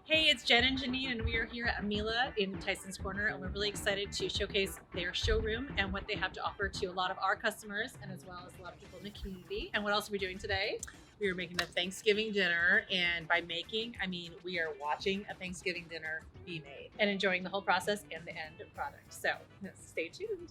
Hey, it's Jen and Janine, and we are here at Miele in Tyson's Corner, and we're really excited to showcase their showroom and what they have to offer to a lot of our customers and as well as a lot of people in the community. And what else are we doing today? We are making a Thanksgiving dinner, and by making, I mean we are watching a Thanksgiving dinner be made and enjoying the whole process and the end product. So stay tuned.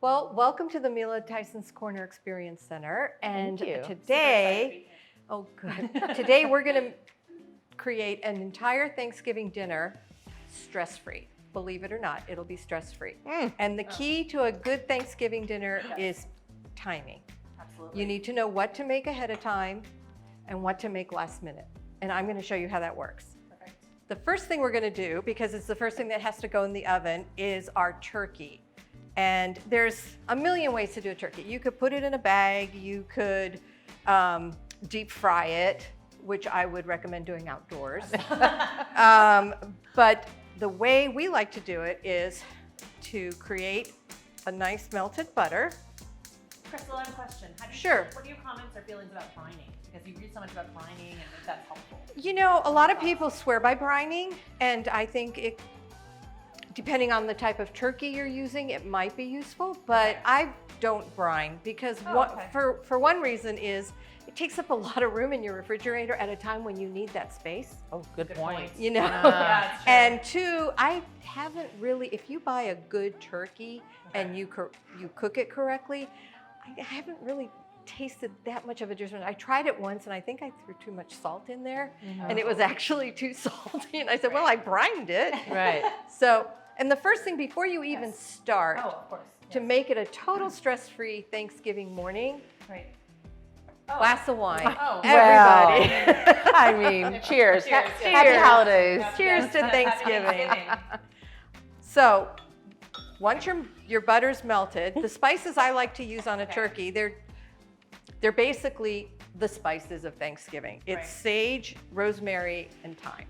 Well, welcome to the Miele Tyson's Corner Experience Center. And Thank you. today, oh good. Today we're going to create an entire Thanksgiving dinner stress-free. Believe it or not, it'll be stress-free. And the key to a good Thanksgiving dinner is timing. Absolutely. You need to know what to make ahead of time and what to make last minute. And I'm going to show you how that works. Perfect. The first thing we're going to do, because it's the first thing that has to go in the oven, is our turkey. And there's a million ways to do a turkey. You could put it in a bag, you could deep fry it, which I would recommend doing outdoors. But the way we like to do it is to create a nice melted butter. Crystal, I have a question. Sure. What are your comments or feelings about brining? Because you read so much about brining and if that's helpful. You know, a lot of people swear by brining, and I think it, depending on the type of turkey you're using, it might be useful, but I don't brine because for one reason is it takes up a lot of room in your refrigerator at a time when you need that space. Oh, good point. You know, Yeah, it's true. and two, I haven't really, if you buy a good turkey and you cook it correctly, I haven't really tasted that much of a difference. I tried it once and I think I threw too much salt in there and it was actually too salty. And I said, well, I brined it. Right. So, and the first thing before you even start, of course. to make it a total stress-free Thanksgiving morning, Right. glass of wine. Oh. Everybody. I mean, cheers. Cheers. Happy Cheers. holidays. Cheers to Happy Thanksgiving. Thanksgiving. So, once your butter's melted, the spices I like to use on a turkey, they're basically the spices of Thanksgiving. It's Right. sage, rosemary, and thyme.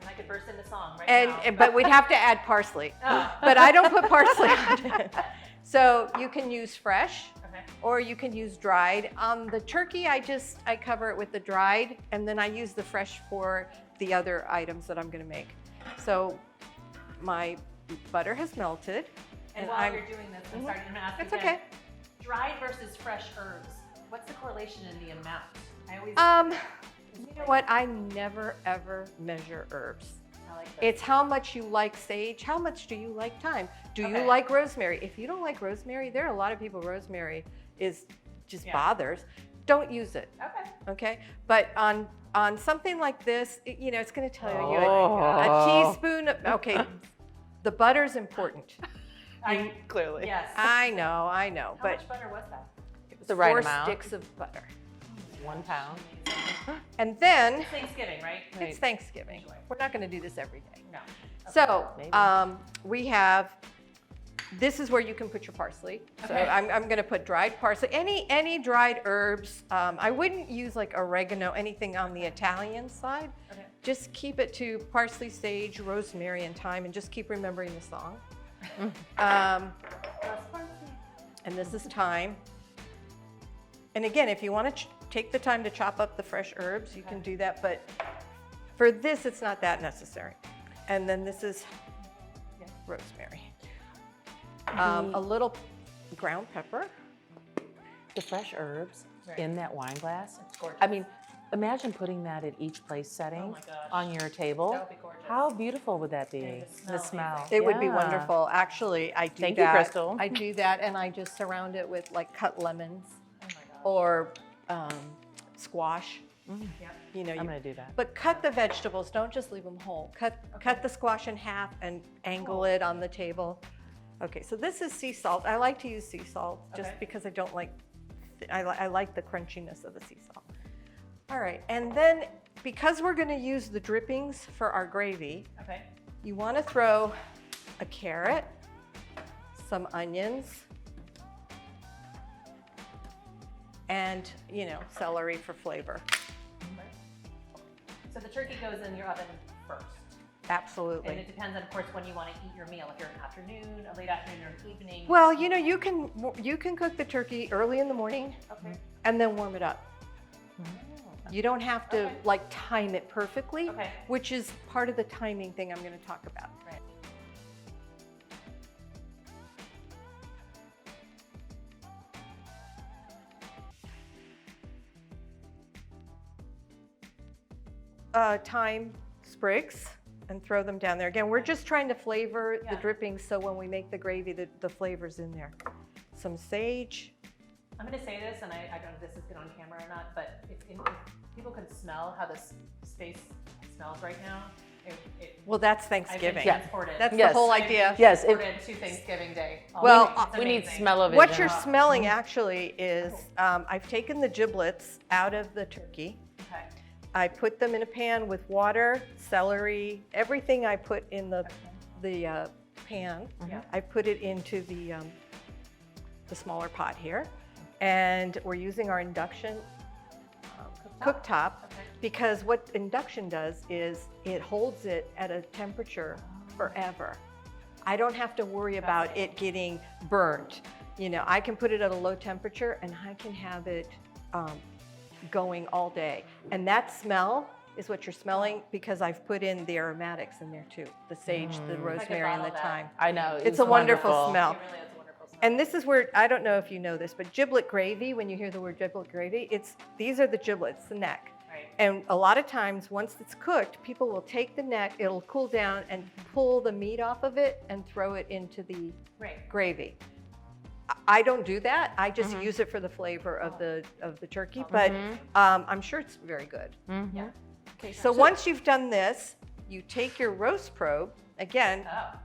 And I could burst into song right now. But we'd have to add parsley. But I don't put parsley on it. So you can use fresh Okay. or you can use dried. The turkey, I cover it with the dried and then I use the fresh for the other items that I'm gonna make. So my butter has melted. And while you're doing this, I'm sorry, I'm gonna ask you It's again. okay. Dried versus fresh herbs. What's the correlation in the amount? I always You know what? I never ever measure herbs. I like this. It's how much you like sage, how much do you like thyme? Do you Okay. like rosemary? If you don't like rosemary, there are a lot of people rosemary is just bothers. Don't use it, Okay. okay? But on something like this, you know, it's gonna tell you Oh. a teaspoon, okay, the butter's important. Clearly. Yes. I know, How but much butter was that? it was The right 4 amount. sticks of butter. 1 pound. And then, It's Thanksgiving, right? it's Thanksgiving. Enjoy. We're not gonna do this every day. No. So Maybe. we have, this is where you can put your parsley. So Okay. I'm gonna put dried parsley, any dried herbs. I wouldn't use like oregano, anything on the Italian side. Okay. Just keep it to parsley, sage, rosemary, and thyme, and just keep remembering the song. And this is thyme. And again, if you want to take the time to chop up the fresh herbs, you can do that, but for this, it's not that necessary. And then this is rosemary. A little ground pepper. The fresh herbs Right. in that wine glass. It's gorgeous. I mean, imagine putting that at each place setting Oh my gosh. on your table. That would be gorgeous. How beautiful would that be? And the The smell, smell. It would be Yeah. wonderful. Actually, I do Thank you, that. Crystal. I do that, and I just surround it with like cut lemons Oh my gosh. or squash. Yeah. You know, I'm going to do that. but cut the vegetables. Don't just leave them whole. Cut the squash in half and angle it on the table. Okay, so this is sea salt. I like to use sea salt just Okay. because I don't like. I like the crunchiness of the sea salt. All right, and then because we're going to use the drippings for our gravy, Okay. you want to throw a carrot, some onions, and, you know, celery for flavor. So the turkey goes in your oven first. Absolutely. And it depends on, of course, when you want to eat your meal. If you're an afternoon, a late afternoon, or an evening. Well, you know, you can cook the turkey early in the morning Okay. and then warm it up. You don't have to Okay. like time it perfectly, Okay. which is part of the timing thing I'm going to talk about. Right. Thyme sprigs and throw them down there. Again, we're just trying to flavor the Yeah. drippings so when we make the gravy, the flavor's in there. Some sage. I'm going to say this, and I don't know if this is good on camera or not, but if people can smell how this space smells right now. Well, that's I've been Thanksgiving. transported. That's Yes. the whole I've been idea. Yes, it- transported to Thanksgiving Day. Well, It's we need amazing. smell-o-vision. What you're smelling actually is, I've taken the giblets out of the turkey. Okay. I put them in a pan with water, celery, everything I put in the pan. Yeah. I put it into the smaller pot here. And we're using our induction cooktop Okay. because what induction does is it holds it at a temperature forever. I don't have to worry about it getting burnt. You know, I can put it at a low temperature and I can have it going all day. And that smell is what you're smelling because I've put in the aromatics in there too. The sage, the rosemary, and the bottle that. thyme. I know. It's a wonderful wonderful smell. It really is a wonderful smell. And this is where, I don't know if you know this, but giblet gravy, when you hear the word giblet gravy, these are the giblets, the neck. Right. And a lot of times, once it's cooked, people will take the neck, it'll cool down and pull the meat off of it and throw it into the Right. gravy. I don't do that. I just use it for the flavor of the turkey, but I'm sure it's very good. Yeah. Okay, so once you've done this, you take your roast probe. Again, Oh.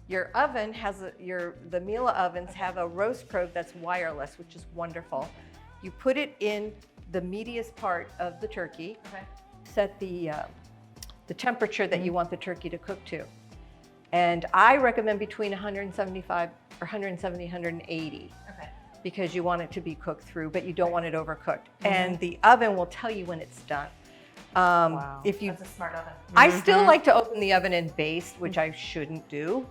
your oven has the Miele ovens have a roast probe that's wireless, which is wonderful. You put it in the meatiest part of the turkey. Okay. Set the temperature that you want the turkey to cook to. And I recommend between 175 or 170, 180 Okay. because you want it to be cooked through, but you don't want it overcooked. And the oven will tell you when it's done. Wow. If you, That's a smart oven. I still like to open the oven and baste, which I shouldn't do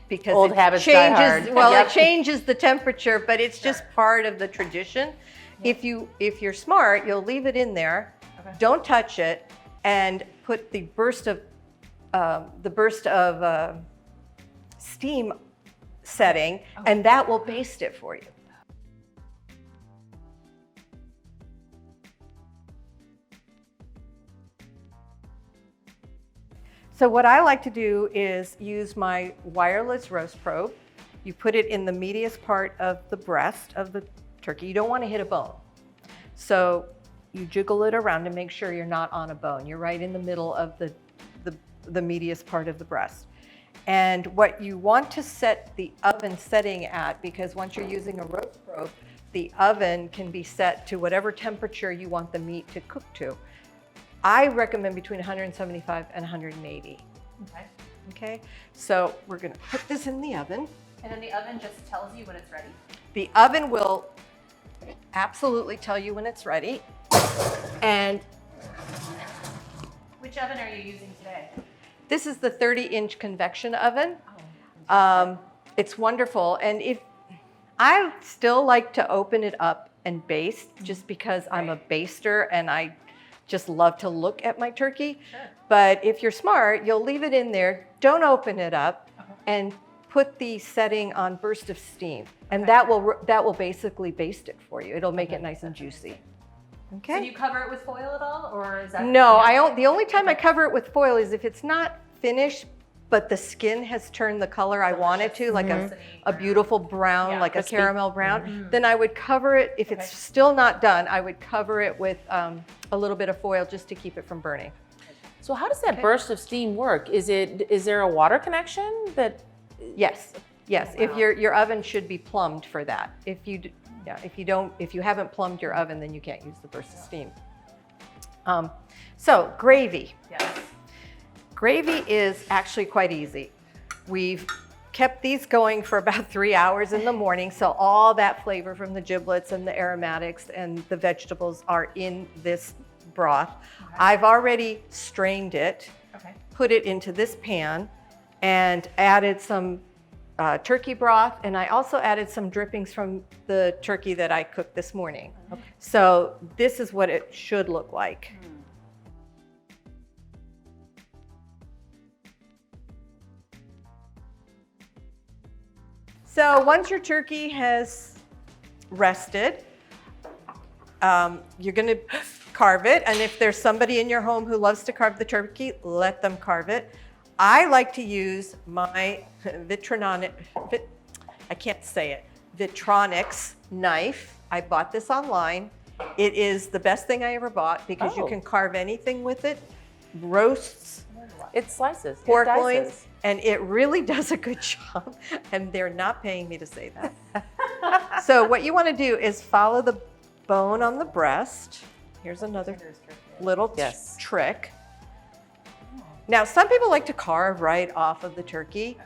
because Old it habits die changes. hard. Well, Yep. it changes the temperature, but it's just part of the tradition. If you're smart, you'll leave it in there. Okay. Don't touch it, and put the burst of steam setting, and that will baste it for you. So what I like to do is use my wireless roast probe. You put it in the meatiest part of the breast of the turkey. You don't want to hit a bone. So you jiggle it around to make sure you're not on a bone. You're right in the middle of the meatiest part of the breast. And what you want to set the oven setting at, because once you're using a roast probe, the oven can be set to whatever temperature you want the meat to cook to. I recommend between 175 and 180. Okay. Okay, so we're gonna put this in the oven. And then the oven just tells you when it's ready. The oven will absolutely tell you when it's ready. And Which oven are you using today? this is the 30-inch convection oven. Oh. It's wonderful. And if I still like to open it up and baste just because I'm a baster and I just love to look at my turkey. Sure. But if you're smart, you'll leave it in there, don't open it up, and put the setting on burst of steam. And that will basically baste it for you. It'll make it nice and juicy. Okay? So do you cover it with foil at all, or is that? No, the only time I cover it with foil is if it's not finished, but the skin has turned the color I want it to, like a beautiful brown, Yeah, like crispy. a caramel brown, then I would cover it. If it's still not done, I would cover it with a little bit of foil just to keep it from burning. So how does that burst of steam work? Is there a water connection that? Yes, yes. If your oven should be plumbed for that. If you haven't plumbed your oven, then you can't use the burst of steam. So gravy. Yes. Gravy is actually quite easy. We've kept these going for about 3 hours in the morning, so all that flavor from the giblets and the aromatics and the vegetables are in this broth. I've already strained it, Okay. put it into this pan, and added some turkey broth, and I also added some drippings from the turkey that I cooked this morning. Okay. So this is what it should look like. So once your turkey has rested, you're gonna carve it, and if there's somebody in your home who loves to carve the turkey, let them carve it. I like to use my Vitronics knife. I bought this online. It is the best thing I ever bought because you can carve anything with it. Roasts, It slices. pork it loins, dices. and it really does a good job. And they're not paying me to say that. So what you want to do is follow the bone on the breast. Here's another little Yes. trick. Now, some people like to carve right off of the turkey.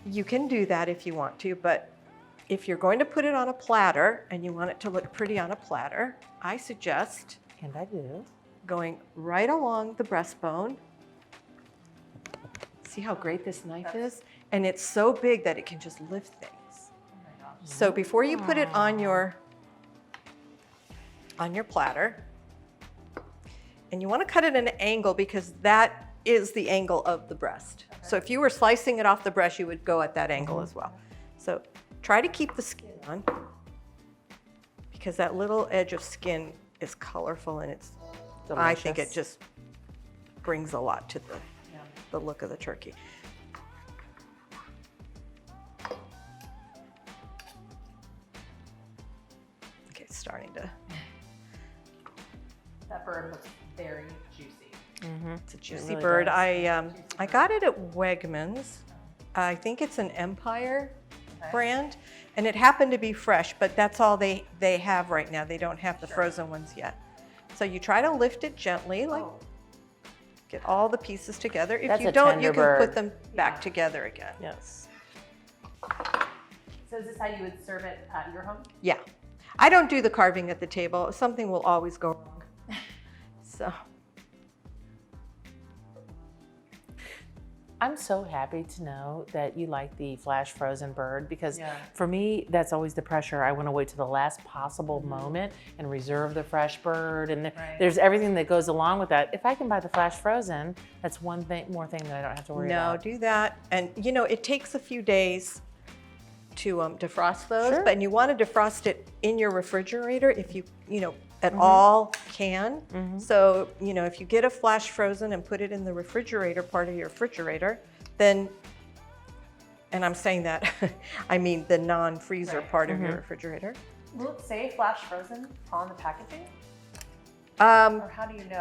You can do that if you want to, but if you're going to put it on a platter and you want it to look pretty on a platter, I suggest And I do. going right along the breastbone. See how great this knife is? And it's so big that it can just lift things. So before you put it on your platter, and you want to cut it at an angle because that is the angle of the breast. So if you were slicing it off the breast, you would go at that angle as well. So try to keep the skin on because that little edge of skin is colorful and it's, I think it Delicious. just brings a lot to the look of the turkey. Okay, it's starting to, That bird looks very juicy. it's a juicy really bird. does. I got it at Wegmans. I think it's an Empire brand, and it happened to be fresh, but that's all they have right now. They don't have the frozen ones yet. So you try to lift it gently, like get all the pieces together. If That's you a don't, tender you can bird. put them back together again. Yes. So is this how you would serve it at your home? Yeah. I don't do the carving at the table. Something will always go wrong. So, I'm so happy to know that you like the flash frozen bird because Yeah. for me, that's always the pressure. I want to wait to the last possible moment and reserve the fresh bird. And there's everything that goes along with that. If I can buy the flash frozen, that's one more thing that I don't have to worry no, about. do that. And you know, it takes a few days to defrost those, Sure. but you want to defrost it in your refrigerator if you at all can. So, if you get a flash frozen and put it in the refrigerator, part of your refrigerator, then, and I'm saying that, I mean the non-freezer part of your refrigerator. Will it say flash frozen on the packaging? Um, Or how do you know?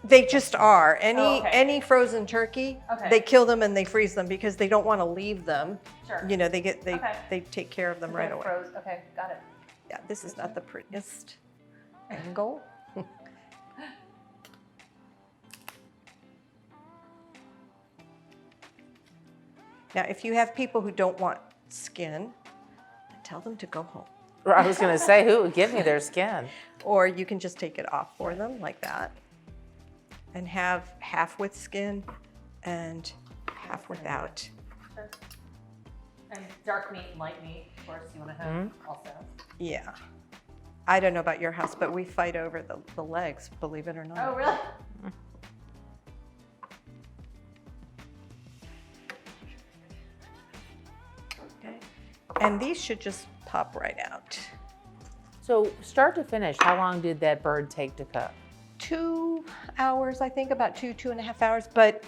They just are. Oh, okay. Any frozen turkey, Okay. they kill them and they freeze them because they don't want to leave them. Sure. They Okay. take care of them right away. Okay, got it. Yeah, this is not the prettiest angle. Now, if you have people who don't want skin, tell them to go home. I was going to say, who would give me their skin? Or you can just take it off for them like that and have half with skin and half without. Sure. And dark meat and light meat, of course, you want to have also. Yeah. I don't know about your house, but we fight over the legs, believe it or not. Oh, really? Okay. And these should just pop right out. So start to finish, how long did that bird take to cook? 2 hours, I think, about 2.5 hours. But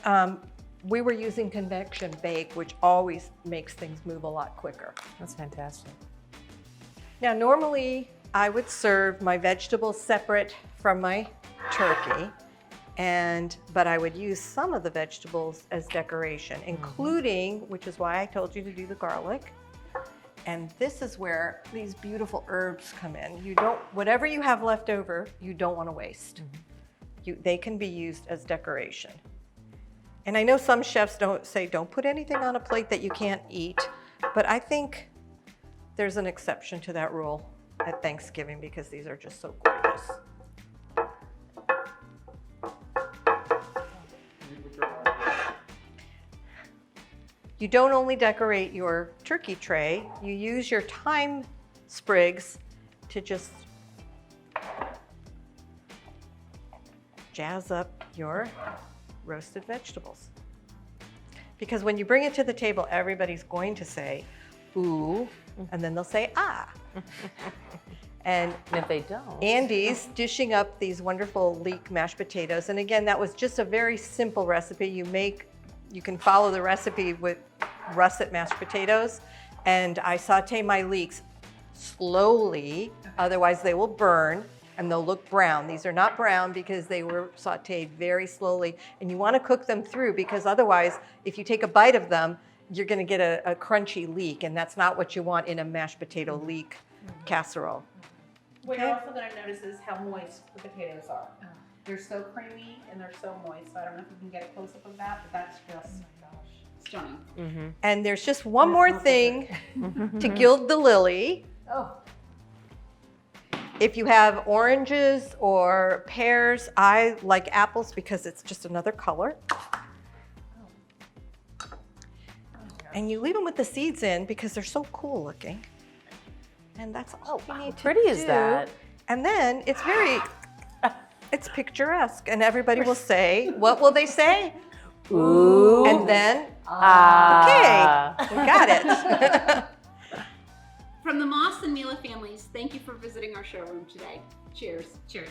we were using convection bake, which always makes things move a lot quicker. That's fantastic. Now, normally I would serve my vegetables separate from my turkey, but I would use some of the vegetables as decoration, including, which is why I told you to do the garlic. And this is where these beautiful herbs come in. Whatever you have left over, you don't want to waste. They can be used as decoration. And I know some chefs don't put anything on a plate that you can't eat, but I think there's an exception to that rule at Thanksgiving because these are just so gorgeous. you don't only decorate your turkey tray, you use your thyme sprigs to just jazz up your roasted vegetables. Because when you bring it to the table, everybody's going to say, ooh, and then they'll say, ah. And if they don't. Andy's dishing up these wonderful leek mashed potatoes. And again, that was just a very simple recipe. You can follow the recipe with russet mashed potatoes. And I saute my leeks slowly, otherwise they will burn and they'll look brown. These are not brown because they were sauteed very slowly. And you want to cook them through because otherwise, if you take a bite of them, you're going to get a crunchy leek, and that's not what you want in a mashed potato leek casserole. What you're also going to notice is how moist the potatoes are. They're so creamy and they're so moist. So I don't know if you can get a close up of that, but that's just stunning. And there's just one more thing to gild the lily. Oh. If you have oranges or pears, I like apples because it's just another color. And you leave them with the seeds in because they're so cool looking. And that's all you need to do. How pretty is that? And then it's it's picturesque. And everybody will say, what will they say? Ooh. And then, okay, we got it. From the Moss and Miele families, thank you for visiting our showroom today. Cheers. Cheers.